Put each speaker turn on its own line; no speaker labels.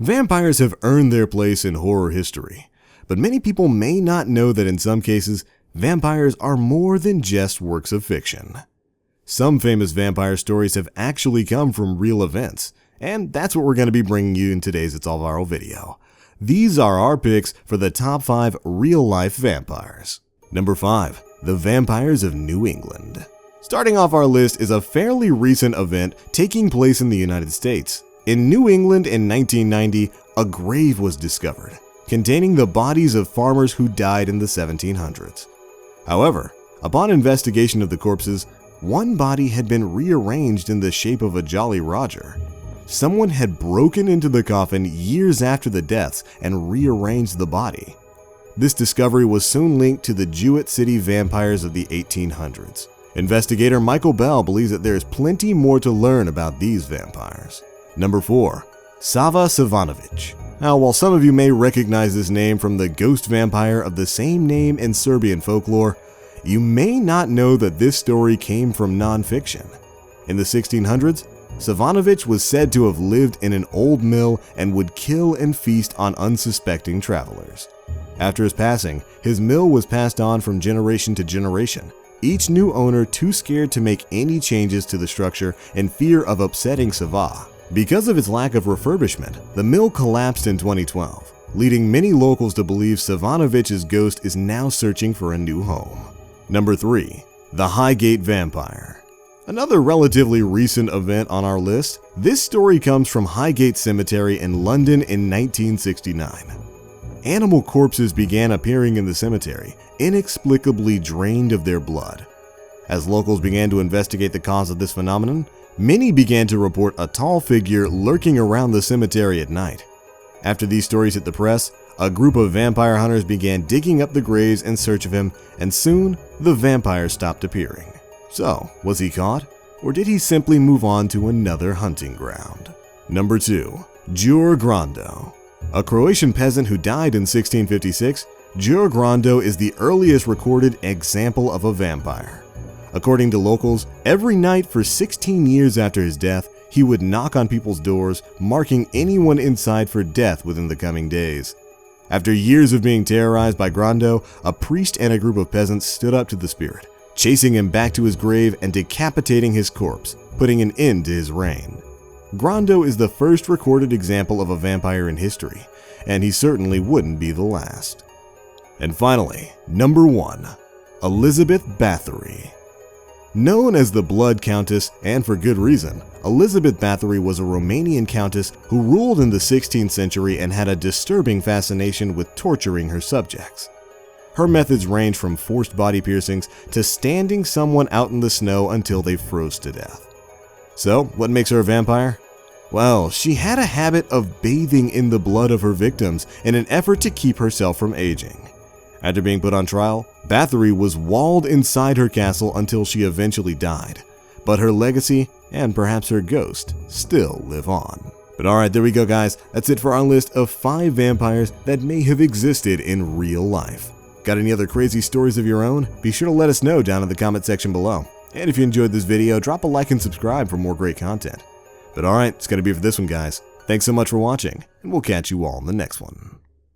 Vampires have earned their place in horror history, but many people may not know that in some cases, vampires are more than just works of fiction. Some famous vampire stories have actually come from real events, and that's what we're going to be bringing you in today's It's All Viral video. These are our picks for the top 5 real-life vampires. Number 5. The Vampires of New England. Starting off our list is a fairly recent event taking place in the United States. In New England in 1990, a grave was discovered, containing the bodies of farmers who died in the 1700s. However, upon investigation of the corpses, one body had been rearranged in the shape of a Jolly Roger. Someone had broken into the coffin years after the deaths and rearranged the body. This discovery was soon linked to the Jewett City vampires of the 1800s. Investigator Michael Bell believes that there is plenty more to learn about these vampires. Number 4. Savas Ivanovitch. Now, while some of you may recognize this name from the ghost vampire of the same name in Serbian folklore, you may not know that this story came from non-fiction. In the 1600s, Ivanovitch was said to have lived in an old mill and would kill and feast on unsuspecting travelers. After his passing, his mill was passed on from generation to generation, each new owner too scared to make any changes to the structure in fear of upsetting Sava. Because of its lack of refurbishment, the mill collapsed in 2012, leading many locals to believe Ivanovitch's ghost is now searching for a new home. Number 3. The Highgate Vampire. Another relatively recent event on our list, this story comes from Highgate Cemetery in London in 1969. Animal corpses began appearing in the cemetery, inexplicably drained of their blood. As locals began to investigate the cause of this phenomenon, many began to report a tall figure lurking around the cemetery at night. After these stories hit the press, a group of vampire hunters began digging up the graves in search of him, and soon the vampire stopped appearing. So, was he caught? Or did he simply move on to another hunting ground? Number 2. Joerg Rondo. A Croatian peasant who died in 1656, Joerg Rondo is the earliest recorded example of a vampire. According to locals, every night for 16 years after his death, he would knock on people's doors, marking anyone inside for death within the coming days. After years of being terrorized by Rondo, a priest and a group of peasants stood up to the spirit, chasing him back to his grave and decapitating his corpse, putting an end to his reign. Rondo is the first recorded example of a vampire in history, and he certainly wouldn't be the last. And finally, number 1. Elizabeth Bthory. Known as the Blood Countess, and for good reason, Elizabeth Bthory was a Romanian countess who ruled in the 16th century and had a disturbing fascination with torturing her subjects. Her methods ranged from forced body piercings to standing someone out in the snow until they froze to death. So, what makes her a vampire? Well, she had a habit of bathing in the blood of her victims in an effort to keep herself from aging. After being put on trial, Bthory was walled inside her castle until she eventually died. But her legacy, and perhaps her ghost, still live on. But alright, there we go guys. That's it for our list of 5 vampires that may have existed in real life. Got any other crazy stories of your own? Be sure to let us know down in the comment section below. And if you enjoyed this video, drop a like and subscribe for more great content. But alright, it's going to be it for this one guys. Thanks so much for watching, and we'll catch you all in the next one.